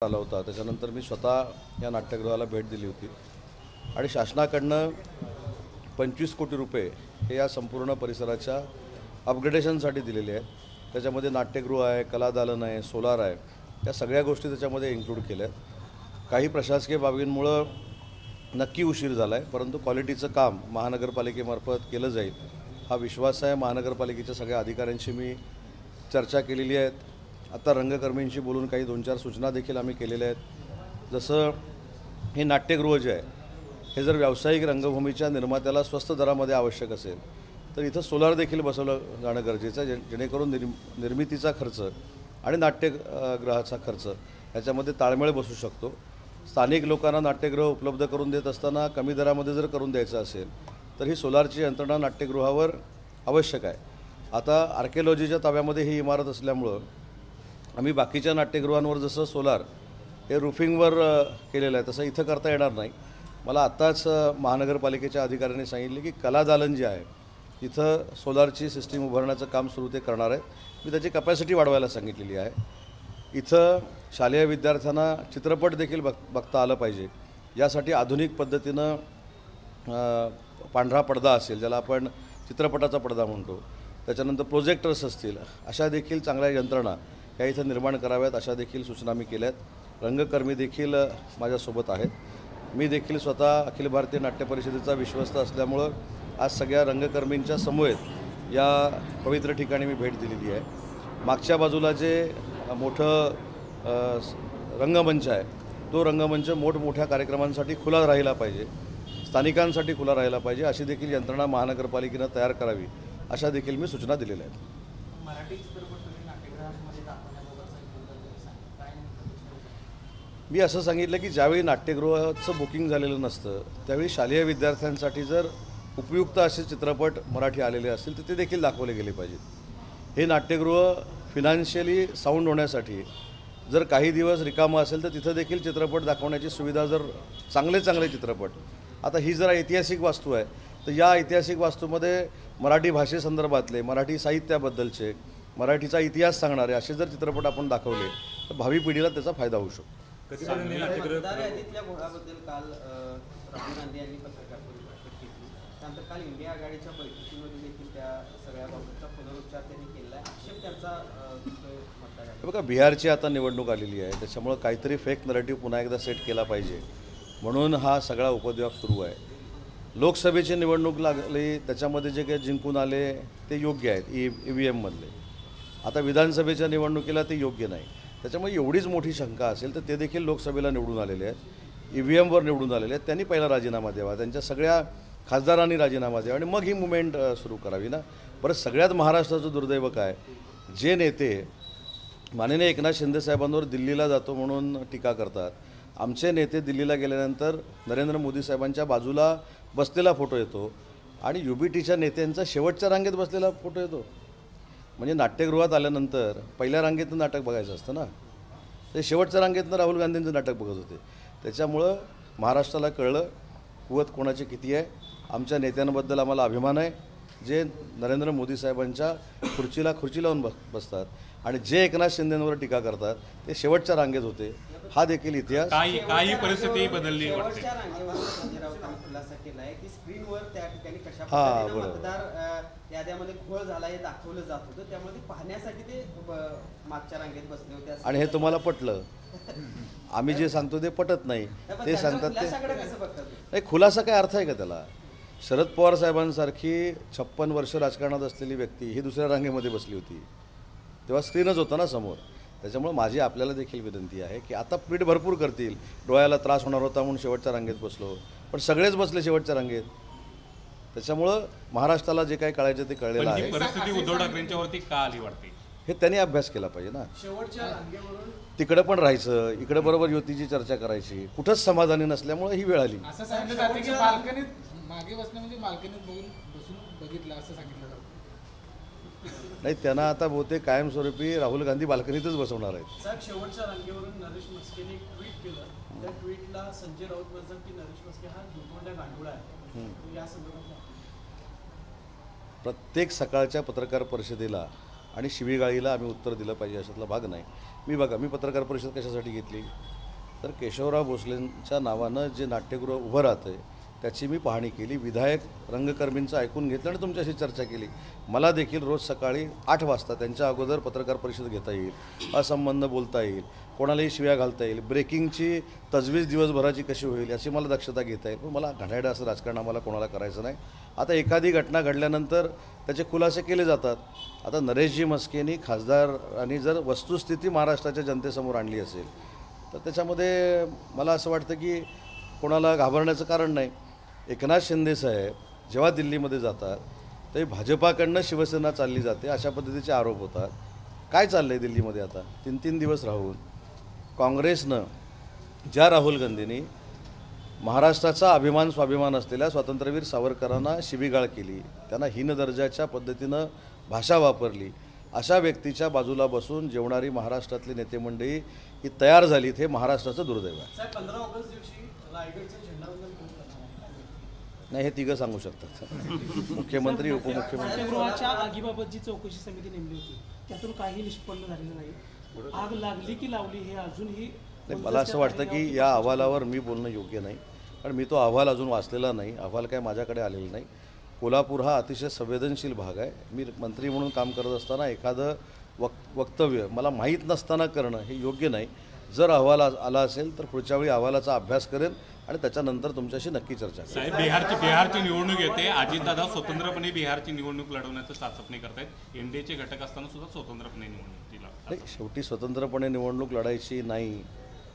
आला होता। त्याच्यानंतर मी स्वतः या नाट्यगृहाला भेट दिली होती आणि शासनाकडनं 25 कोटी रुपये हे या संपूर्ण परिसराच्या अपग्रेडेशनसाठी दिलेले आहेत। त्याच्यामध्ये नाट्यगृह आहे, कलादालन आहे, सोलार आहे, या सगळ्या गोष्टी त्याच्यामध्ये इन्क्लूड केल्या आहेत। काही प्रशासकीय बाबींमुळे नक्की उशीर झाला आहे, परंतु क्वालिटीचं काम महानगरपालिकेमार्फत केलं जाईल हा विश्वास आहे। महानगरपालिकेच्या सगळ्या अधिकाऱ्यांशी मी चर्चा केलेली आहे। आता रंगकर्मींशी बोलून काही 2-4 सूचना देखील आम्ही केलेल्या आहेत। जसं हे नाट्यगृह जे आहे हे जर व्यावसायिक रंगभूमीच्या निर्मात्याला स्वस्त दरामध्ये आवश्यक असेल तर इथं सोलार देखील बसवलं जाणं गरजेचं आहे, जेणेकरून निर्मितीचा खर्च आणि नाट्यगृहाचा खर्च याच्यामध्ये ताळमेळ बसू शकतो। स्थानिक लोकांना नाट्यगृह उपलब्ध करून देत असताना कमी दरामध्ये जर करून द्यायचं असेल तर ही सोलारची यंत्रणा नाट्यगृहावर आवश्यक आहे। आता आर्किओलॉजीच्या ताब्यामध्ये ही इमारत असल्यामुळं आम्ही बाकीच्या नाट्यगृहांवर जसं सोलार हे रूफिंगवर केलेलं आहे तसं इथं करता येणार नाही। मला आत्ताच महानगरपालिकेच्या अधिकाऱ्यांनी सांगितले की कलादालन जे आहे इथं सोलारची सिस्टीम उभारण्याचं काम सुरू ते करणार आहे। मी त्याची कपॅसिटी वाढवायला सांगितलेली आहे। इथं शालेय विद्यार्थ्यांना चित्रपट देखील बघता आलं पाहिजे, यासाठी आधुनिक पद्धतीनं पांढरा पडदा असेल, ज्याला आपण चित्रपटाचा पडदा म्हणतो, त्याच्यानंतर प्रोजेक्टर्स असतील, अशा देखील चांगल्या यंत्रणा या इथं निर्माण कराव्यात, अशा देखील सूचना मी केल्यात। रंगकर्मी देखील माझ्यासोबत आहेत। मी देखील स्वतः अखिल भारतीय नाट्य परिषदेचा विश्वस्त असल्यामुळं आज सगळ्या रंगकर्मींच्या समवेत या पवित्र ठिकाणी मी भेट दिलेली आहे। मागच्या बाजूला जे मोठं रंगमंच आहे तो रंगमंच मोठमोठ्या कार्यक्रमांसाठी खुला राहिला पाहिजे, स्थानिकांसाठी खुला राहिला पाहिजे, अशी देखील यंत्रणा महानगरपालिकेनं तयार करावी, अशा देखील मी सूचना दिलेल्या आहेत। मी असं सांगितलं की ज्यावेळी नाट्यगृहाचं बुकिंग झालेलं नसतं त्यावेळी शालेय विद्यार्थ्यांसाठी जर उपयुक्त असे चित्रपट मराठी आलेले असतील तर ते देखील दाखवले गेले पाहिजेत। हे नाट्यगृह फिनान्शियली साऊंड होण्यासाठी जर काही दिवस रिकामं असेल तर तिथं देखील चित्रपट दाखवण्याची सुविधा, जर चांगले चित्रपट, आता ही जरा ऐतिहासिक वास्तू आहे तर या ऐतिहासिक वास्तूमध्ये मराठी भाषेसंदर्भातले, मराठी साहित्याबद्दलचे, मराठीचा इतिहास सांगणारे असे जर चित्रपट आपण दाखवले तर भावी पिढीला त्याचा फायदा होऊ शकतो। मतदार यादीतल्या घोळाबद्दल काल राहुल गांधी यांनी पत्रकार परिषद घेतली, त्यानंतर काल इंडिया आघाडीच्या बैठकीमध्ये देखील त्या सगळ्या बाबतचा पुनरुच्चार त्यांनी केला आहे। आक्षेप त्यांचा मतदार बघा, बिहारची आता निवडणूक आलेली आहे, त्याच्यामुळं काहीतरी फेक नरेटिव्ह पुन्हा एकदा सेट केला पाहिजे म्हणून हा सगळा उपद्व्याप सुरू आहे। लोकसभेची निवडणूक लागली, त्याच्यामध्ये जे काही जिंकून आले ते योग्य आहेत EVM मधले, आता विधानसभेच्या निवडणुकीला ते योग्य नाही। त्याच्यामुळे एवढीच मोठी शंका असेल तर ते देखील लोकसभेला निवडून आलेले आहेत, EVMवर निवडून आलेले आहेत, त्यांनी पहिला राजीनामा द्यावा, त्यांच्या सगळ्या खासदारांनी राजीनामा द्यावा आणि मग ही मुवमेंट सुरू करावी ना। परत सगळ्यात महाराष्ट्राचं दुर्दैव काय, जे नेते माननीय एकनाथ शिंदे साहेबांवर दिल्लीला जातो म्हणून टीका करतात, आमचे नेते दिल्लीला गेल्यानंतर नरेंद्र मोदी साहेबांच्या बाजूला बसलेला फोटो येतो आणि UBTच्या नेत्यांचा शेवटच्या रांगेत बसलेला फोटो येतो। म्हणजे नाट्यगृहात आल्यानंतर पहिल्या रांगेतनं नाटक बघायचं असतं ना, ते शेवटच्या रांगेतनं राहुल गांधींचं नाटक बघत होते। त्याच्यामुळं महाराष्ट्राला कळलं कुवत कोणाची किती आहे। आमच्या नेत्यांबद्दल आम्हाला अभिमान आहे, जे नरेंद्र मोदी साहेबांच्या खुर्चीला खुर्ची लावून बसतात आणि जे एकनाथ शिंदेंवर टीका करतात ते शेवटच्या रांगेत होते। हा देखील इतिहास काही परिस्थिती बदलली वाटते। हां, बरोबर, मतदार याद्यामध्ये घोळ झाला हे दाखवलं जात होतं, त्यामुळे पाहण्यासाठी ते मागच्या रांगेत बसले होते आणि हे तुम्हाला पटलं। आम्ही जे सांगतो ते पटत नाही, ते सांगतात ते नाही। खुलासा काय अर्थ आहे का त्याला? शरद पवार साहेबांसारखी 56 वर्ष राजकारणात असलेली व्यक्ती ही दुसऱ्या रांगेमध्ये बसली होती, तेव्हा स्क्रीनच होता ना समोर। त्याच्यामुळे माझी आपल्याला देखील विनंती आहे की आता पीठ भरपूर करतील, डोळ्याला त्रास होणार होता म्हणून शेवटच्या रांगेत बसलो, पण सगळेच बसले शेवटच्या रांगेत। त्याच्यामुळं महाराष्ट्राला जे काही कळायचं ते कळलेलं आहे। परिस्थिती उद्धव ठाकरेंच्यावरती का आली वाटते हे त्यांनी अभ्यास केला पाहिजे ना। शेवटच्या रांगेवरून तिकडं पण राहायचं, इकडे बरोबर युतीची चर्चा करायची, कुठंच समाधानी नसल्यामुळे ही वेळ आली। असं सांगितलं जाते की बाल्कनीत मागे बसणं म्हणजे बाल्कनीत बसून बघितलं असं सांगितलं जातं। नाही, त्यांना आता बहुतेक कायमस्वरूपी राहुल गांधी बाल्कनीतच बसवणार आहेत। साहेब, शेवटच्या रांगेवरून नरेश मस्केने एक ट्विट केलं, त्या ट्विटला संजय राऊत म्हणतात की नरेश मस्के हा झोपवण्या गांडूळा आहे, या संदर्भात प्रत्येक सकाळच्या पत्रकार परिषदेला आणि शिवीगाळीला आम्ही उत्तर दिलं पाहिजे अशातला भाग नाही। मी पत्रकार परिषद कशासाठी घेतली तर केशवराव भोसलेंच्या नावानं जे नाट्यगृह उभं राहतं आहे त्याची मी पाहणी केली, विधायक रंगकर्मींचं ऐकून घेतलं आणि तुमच्याशी चर्चा केली. मला देखील रोज सकाळी 8 वाजता त्यांच्या अगोदर पत्रकार परिषद घेता येईल, असंबंध बोलता येईल, कोणालाही शिव्या घालता येईल, ब्रेकिंगची तजवीज दिवसभराची कशी होईल याची मला दक्षता घेता येईल. पण मला घाणेरडं असं राजकारण आम्हाला कोणाला करायचं नाही. आता एखादी घटना घडल्यानंतर त्याचे खुलासे केले जातात. आता नरेशजी म्हस्केंनी खासदारांनी जर वस्तुस्थिती महाराष्ट्राच्या जनतेसमोर आणली असेल तर त्याच्यामध्ये मला असं वाटतं की कोणाला घाबरण्याचं कारण नाही. एकनाथ शिंदेसाहेब जेव्हा दिल्लीमध्ये जातात तेव्हा भाजपाकडनं शिवसेना चालली जाते अशा पद्धतीचे आरोप होतात. काय चाललं आहे दिल्लीमध्ये आता 3-3 दिवस राहून काँग्रेसनं ज्या राहुल गांधींनी महाराष्ट्राचा अभिमान स्वाभिमान असलेल्या स्वातंत्र्यवीर सावरकरांना शिवीगाळ केली, त्यांना हीन दर्जाच्या पद्धतीनं भाषा वापरली, अशा व्यक्तीच्या बाजूला बसून जेवणारी महाराष्ट्रातली नेते मंडळी ही तयार झालीत, हे महाराष्ट्राचं दुर्दैव आहे. साहेब 15 ऑगस्ट दिवशी रायगडचं झेंडावंदन कोण करणार आहे? नाही, हे तिघं सांगू शकतात, मुख्यमंत्री उपमुख्यमंत्री. नाट्यगृहाच्या आगीबाबत जी चौकशी समिती नेमली होती त्यातून काही निष्पन्न झालेलं नाही. आग लागली की लावली हे अजूनही नाही, मला असं वाटतं की या अहवालावर मी बोलणं योग्य नाही, कारण मी तो अहवाल अजून वाचलेला नाही. अहवाल काय माझ्याकडे आलेला नाही. कोल्हापूर हा अतिशय संवेदनशील भाग आहे. मी मंत्री म्हणून काम करत असताना एखादं वक्तव्य मला माहीत नसताना करणं हे योग्य नाही. जर अहवाल आला असेल तर पुढच्या वेळी अहवालाचा अभ्यास करेन आणि त्याच्यानंतर तुमच्याशी नक्की चर्चा करेन. साहेब, बिहारची निवडणूक येते. अजितदादा स्वतंत्रपणे बिहारची निवडणूक लढवण्याचं चाचपणी करतायत. एनडीएचे घटक असताना सुद्धा स्वतंत्रपणे निवडणुकीला नाही, शेवटी स्वतंत्रपणे निवडणूक लढायची नाही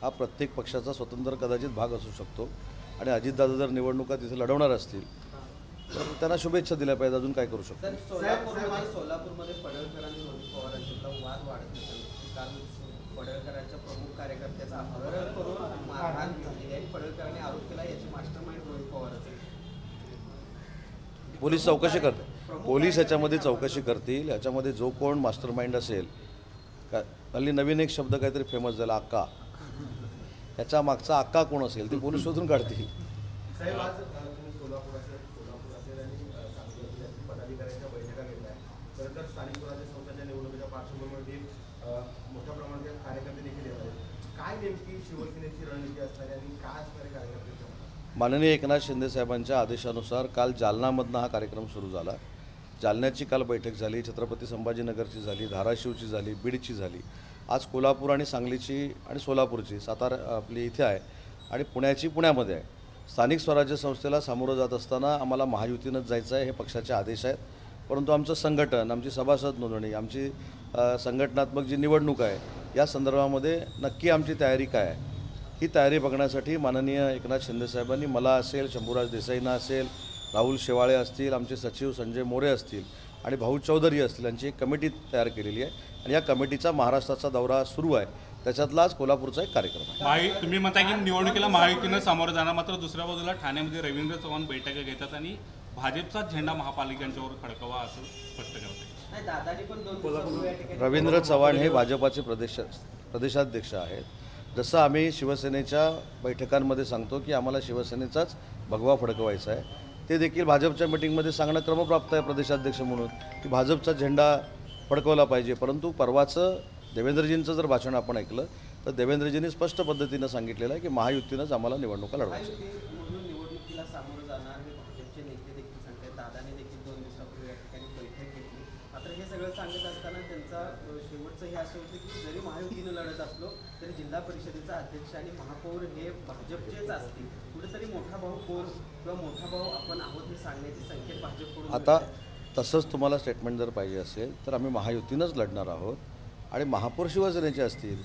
हा प्रत्येक पक्षाचा स्वतंत्र कदाचित भाग असू शकतो आणि अजितदादा जर निवडणुका तिथे लढवणार असतील तर त्यांना शुभेच्छा दिल्या पाहिजे. अजून काय करू शकतो? तर सोलापूरमध्ये पडळकर आणि रोहित पवार यांच्यातला वाद वाढत होता. काल पडळकरांच्या प्रमुख कार्यकर्त्याचा अपहरण करून मारहाण झालेली आहे. पडळकरांनी आरोप केला याची मास्टरमाइंड रोहित पवार असेल. पोलीस चौकशी करतील. पोलीस याच्यामध्ये चौकशी करतील. याच्यामध्ये जो कोण मास्टरमाइंड असेल, का हल्ली नवीन एक शब्द काहीतरी फेमस झाला, अक्का, याच्या मागचा अक्का कोण असेल ते पोलीस शोधून काढतील. साहेब, आज तुम्ही सोलापूर असेल आणि सांगली पदाधिकाऱ्यांच्या बैठका घेतल्या. खरं तर स्थानिक स्वराज्य संस्थांच्या निवडणुकीच्या पार्श्वभूमीवरती मोठ्या प्रमाणात कार्यकर्ते देखील येत आहेत. काय नेमकी शिवसेनेची रणनीती असणार आहे आणि काय असणारे कार्यकर्ते? माननीय एकनाथ शिंदे साहेबांच्या आदेशानुसार काल जालनामधनं हा कार्यक्रम सुरू झाला. जालन्याची काल बैठक झाली, छत्रपती संभाजीनगरची झाली, धाराशिवची झाली, बीडची झाली. आज कोल्हापूर आणि सांगलीची आणि सोलापूरची, सातारा आपली इथे आहे आणि पुण्याची पुण्यामध्ये आहे. स्थानिक स्वराज्य संस्थेला सामोरं जात असताना आम्हाला महायुतीनंच जायचं आहे, हे पक्षाचे आदेश आहेत. परंतु आमचं संघटन, आमची सभासद नोंदणी, आमची संघटनात्मक जी निवडणूक आहे या संदर्भामध्ये नक्की आमची तयारी काय आहे, ही तयारी बघण्यासाठी माननीय एकनाथ शिंदेसाहेबांनी मला असेल, शंभूराज देसाईंना असेल, राहुल शेवाळे असतील, आमचे सचिव संजय मोरे असतील आणि भाऊ चौधरी असतील, यांची एक कमिटी तयार केलेली आहे आणि या कमिटीचा महाराष्ट्राचा दौरा सुरू आहे. त्याच्यातला आज कोल्हापूरचा एक कार्यक्रम आहे. तुम्ही म्हणताय की निवडणुकीला महायुतीनं सामोरं जाणार, मात्र दुसऱ्या बाजूला ठाण्यामध्ये रवींद्र चव्हाण बैठका घेतात आणि भाजपचा झेंडा महापालिकांच्यावर फडकवा असं स्पष्ट करतात. नाही, दादानी पण 2 दिवसापूर्वी या ठिकाणी रवींद्र चव्हाण हे भाजपाचे प्रदेशाध्यक्ष आहेत. जसं आम्ही शिवसेनेच्या बैठकांमध्ये सांगतो की आम्हाला शिवसेनेचाच भगवा फडकवायचा आहे, ते देखील भाजपच्या मिटिंगमध्ये सांगणं क्रमप्राप्त आहे प्रदेशाध्यक्ष म्हणून की भाजपचा झेंडा फडकवला पाहिजे. परंतु परवाचं देवेंद्रजींचं जर भाषण आपण ऐकलं तर देवेंद्रजींनी स्पष्ट पद्धतीनं सांगितलेलं आहे की महायुतीनंच आम्हाला निवडणुका लढवायच्या. म्हणून निवडणुकीला सामोरं जाणार हे भाजपचे नेते देखील सांगतात. दादाने देखील 2 दिवसापूर्वी या ठिकाणी बैठक घेतली. मात्र हे सगळं सांगत असताना त्यांचा शेवटचं हे असं होतं की जरी महायुतीनं लढत असलो तरी जिल्हा परिषदेचा अध्यक्ष आणि महापौर हे भाजपचेच असतील. कुठेतरी मोठा भाऊ कोण किंवा मोठा भाऊ आपण आहोत हे सांगण्याचे संकेत भाजपकडून आता तसंच तुम्हाला स्टेटमेंट जर पाहिजे असेल तर आम्ही महायुतीनंच लढणार आहोत आणि महापौर शिवसेनेचे असतील.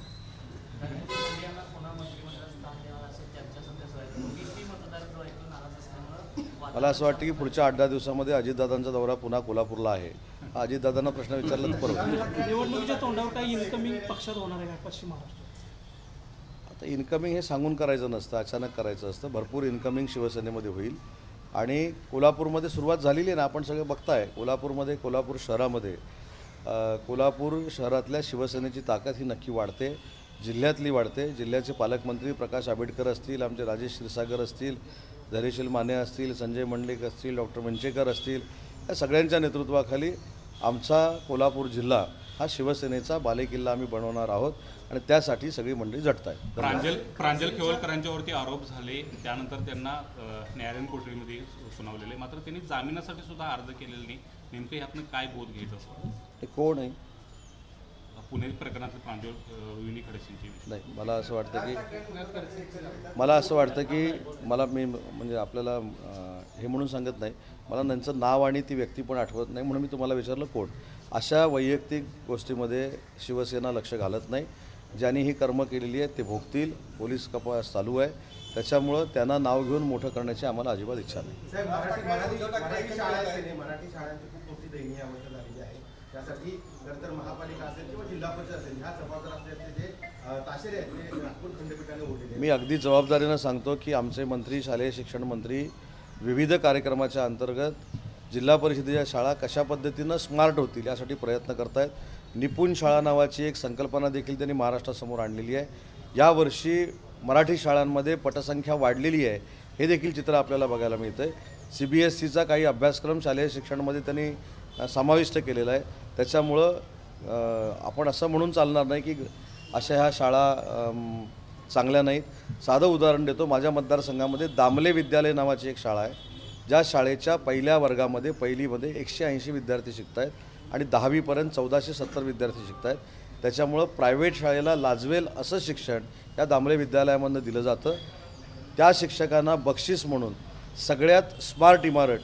मला असं वाटतं की पुढच्या 8-10 दिवसामध्ये अजितदादांचा दौरा पुन्हा कोल्हापूरला आहे. हा अजितदादांना प्रश्न विचारला तर बरोबर. निवडणुकीच्या तोंडावर काही इन्कमिंग पक्षात होणार आहे का पश्चिम महाराष्ट्रात? आता इन्कमिंग हे सांगून करायचं नसतं, अचानक करायचं असतं. भरपूर इन्कमिंग शिवसेनेमध्ये होईल आणि कोल्हापूरमध्ये सुरुवात झालेली आहे ना, आपण सगळे बघताय. कोल्हापूर शहरामध्ये कोल्हापूर शहरातल्या शिवसेनेची ताकद ही नक्की वाढते, जिल्ह्यातली वाढते. जिल्ह्याचे पालकमंत्री प्रकाश आंबेडकर असतील, आमचे राजेश क्षीरसागर असतील, धैर्यशील माने असतील, संजय मंडलिक असतील, डॉक्टर मंचेकर असतील, या सगळ्यांच्या नेतृत्वाखाली आमचा कोल्हापूर जिल्हा हा शिवसेनेचा बालेकिल्ला आम्ही बनवणार आहोत आणि त्यासाठी सगळी मंडळी झटत आहेत. प्रांजल खेवलकरांच्यावरती आरोप झाले, त्यानंतर त्यांना न्यायालयीन कोठडीमध्ये सुनावलेले, मात्र त्यांनी जामिनासाठी सुद्धा अर्ज केलेला नाही. नेमकं ह्यातनं काय बोध घ्यायचं असं? हे कोण आहे? पुणे प्रकरणातलं प्रांजल रोहिणी खडसेंची. नाही, मला असं वाटतं की मी म्हणजे आपल्याला हे म्हणून सांगत नाही, मला त्यांचं नाव आणि ती व्यक्ती पण आठवत नाही, म्हणून मी तुम्हाला विचारलं कोण. अशा वैयक्तिक गोष्टीमध्ये शिवसेना लक्ष घालत नाही. ज्यांनी ही कर्म केलेली आहे ते भोगतील. पोलीस तपास चालू आहे, त्याच्यामुळं त्यांना नाव घेऊन मोठं करण्याची आम्हाला अजिबात इच्छा नाही. साहेब, मराठी शाळांची खूप मोठी दयनीय अवस्था झालेली आहे. त्यासाठी तर महापालिका असेल किंवा जिल्हा परिषद असेल, ह्या जबाबदार असलेले जे ताशेरे आहेत ते नागपूर खंडपीठाने ओढलेले. मी अगदी जबाबदारीनं सांगतो की आमचे मंत्री, शालेय शिक्षण मंत्री विविध कार्यक्रमाच्या अंतर्गत जिल्हा परिषदेच्या शाळा कशा पद्धतीनं स्मार्ट होतील यासाठी प्रयत्न करत आहेत. निपुण शाळा नावाची एक संकल्पना देखील त्यांनी महाराष्ट्रासमोर आणलेली आहे. यावर्षी मराठी शाळांमध्ये पटसंख्या वाढलेली आहे, हे देखील चित्र आपल्याला बघायला मिळतं आहे. CBSEचा काही अभ्यासक्रम शालेय शिक्षणामध्ये त्यांनी समाविष्ट केलेला आहे. त्याच्यामुळं आपण असं म्हणून चालणार नाही की अशा ह्या शाळा चांगल्या नाहीत. साधं उदाहरण देतो. माझ्या मतदारसंघामध्ये दामले विद्यालय नावाची एक शाळा आहे, ज्या शाळेच्या पहिल्या वर्गामध्ये पहिलीमध्ये 180 विद्यार्थी शिकत आहेत आणि 10वीपर्यंत 1470 विद्यार्थी शिकत आहेत. त्याच्यामुळं प्रायव्हेट शाळेला लाजवेल असं शिक्षण या दामले विद्यालयामधनं दिलं जातं. त्या शिक्षकांना बक्षीस म्हणून सगळ्यात स्मार्ट इमारत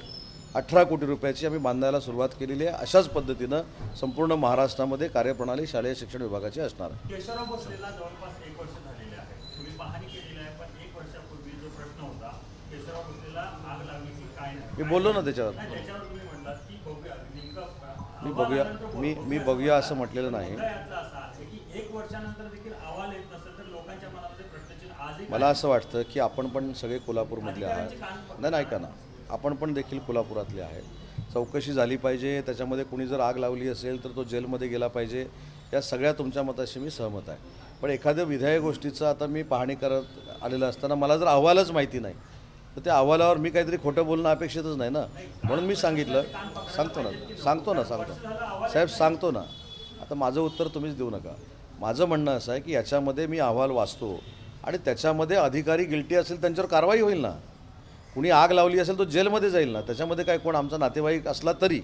18 कोटी रुपयाची आम्ही बांधायला सुरुवात केलेली आहे. अशाच पद्धतीनं संपूर्ण महाराष्ट्रामध्ये कार्यप्रणाली शालेय शिक्षण विभागाची असणार आहे. केशवराव भोसलेला जवळपास 1 वर्ष झालेले आहे. तुम्ही पाहणी केलेली आहे, पण 1 वर्षापूर्वी जो प्रश्न होता केशवराव भोसलेला आग लागली की काय नाही, मी बोललो ना त्याच्यावर. त्याच्यावर तुम्ही म्हणलात की बघूया मी बघूया असं म्हटलेलं नाही. असा आहे की 1 वर्षानंतर देखील अहवाल येत नसेल तर लोकांच्या मनामध्ये प्रश्नचिन्ह आजही. मला असं वाटतं की आपण पण सगळे कोल्हापूरमधले आहात. नाही, ऐका ना, आपण पण देखील कोल्हापुरातले आहेत. चौकशी झाली पाहिजे. त्याच्यामध्ये कुणी जर आग लावली असेल तर तो जेलमध्ये गेला पाहिजे. या सगळ्या तुमच्या मताशी मी सहमत आहे. पण एखाद्या विधायक गोष्टीचं आता मी पाहणी करत आलेलं असताना मला जर अहवालच माहिती नाही तर त्या अहवालावर मी काहीतरी खोटं बोलणं अपेक्षितच नाही ना. म्हणून मी सांगितलं. सांगतो ना साहेब, सांगतो ना. आता माझं उत्तर तुम्हीच देऊ नका. माझं म्हणणं असं आहे की याच्यामध्ये मी अहवाल वाचतो आणि त्याच्यामध्ये अधिकारी गिल्टी असेल त्यांच्यावर कारवाई होईल ना. कुणी आग लावली असेल तो जेलमध्ये जाईल ना. त्याच्यामध्ये काय कोण आमचा नातेवाईक असला तरी.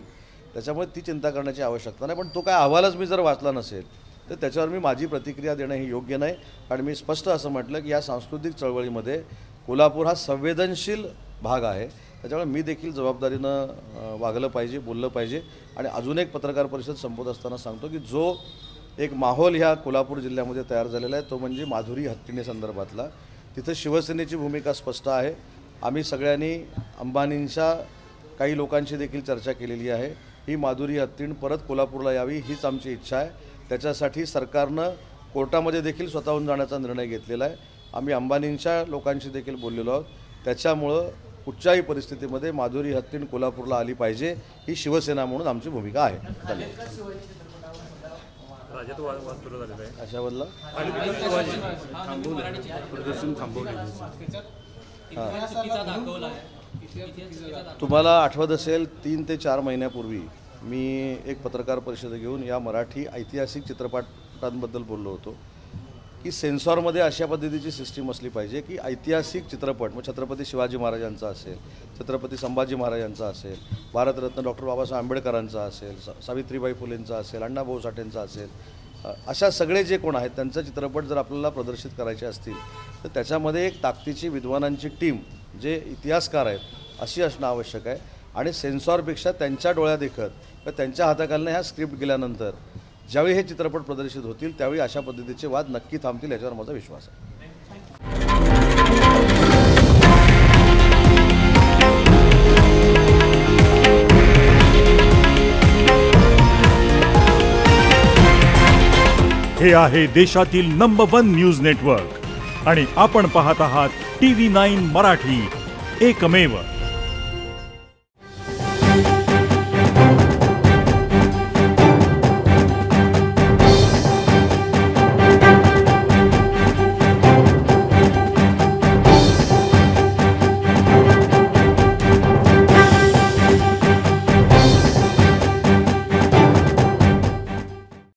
त्याच्यामुळे ती चिंता करण्याची आवश्यकता नाही. पण तो काय अहवालच मी जर वाचला नसेल तर त्याच्यावर मी माझी प्रतिक्रिया देणं हे योग्य नाही. कारण मी स्पष्ट असं म्हटलं की या सांस्कृतिक चळवळीमध्ये कोल्हापूर हा संवेदनशील भाग आहे. त्याच्यामुळे मी देखील जबाबदारीनं वागलं पाहिजे, बोललं पाहिजे. आणि अजून एक पत्रकार परिषद संपवत असताना सांगतो की जो एक माहोल ह्या कोल्हापूर जिल्ह्यामध्ये तयार झालेला आहे तो म्हणजे माधुरी हत्तीणे संदर्भातला. तिथं शिवसेनेची भूमिका स्पष्ट आहे. आम्ही सगळ्यांनी अंबानींच्या काही लोकांशी देखील चर्चा केलेली आहे. ही माधुरी हत्तीण परत कोल्हापूरला यावी हीच आमची इच्छा आहे. त्याच्यासाठी सरकारनं कोर्टामध्ये देखील स्वतःहून जाण्याचा निर्णय घेतलेला आहे. आम्ही अंबानींच्या लोकांशी देखील बोललेलो आहोत. त्याच्यामुळं कुठच्याही परिस्थितीमध्ये माधुरी हत्तीण कोल्हापूरला आली पाहिजे ही शिवसेना म्हणून आमची भूमिका आहे. अशाबद्दल तुम्हाला आठवत असेल 3 ते 4 महिन्यापूर्वी मी एक पत्रकार परिषद घेऊन या मराठी ऐतिहासिक चित्रपटांबद्दल बोललो होतो की सेन्सॉरमध्ये अशा पद्धतीची सिस्टीम असली पाहिजे की ऐतिहासिक चित्रपट मग छत्रपती शिवाजी महाराजांचा असेल, छत्रपती संभाजी महाराजांचा असेल, भारतरत्न डॉक्टर बाबासाहेब आंबेडकरांचा असेल, सावित्रीबाई फुलेंचा असेल, अण्णाभाऊ साठेंचा असेल, अशा सगळे जे कोण आहेत त्यांचा चित्रपट जर आपल्याला प्रदर्शित करायचे असतील तर त्याच्यामध्ये एक ताकदीची विद्वानांची टीम जे इतिहासकार आहेत अशी असणं आवश्यक आहे. आणि सेन्सॉरपेक्षा त्यांच्या डोळ्यादेखत किंवा त्यांच्या हाताखालनं ह्या स्क्रिप्ट गेल्यानंतर ज्यावेळी हे चित्रपट प्रदर्शित होतील त्यावेळी अशा पद्धतीचे वाद नक्की थांबतील याच्यावर माझा विश्वास आहे. हे आहे देशातील नंबर 1 न्यूज नेटवर्क आणि आपण पाहत आहात TV9 मराठी, एकमेव.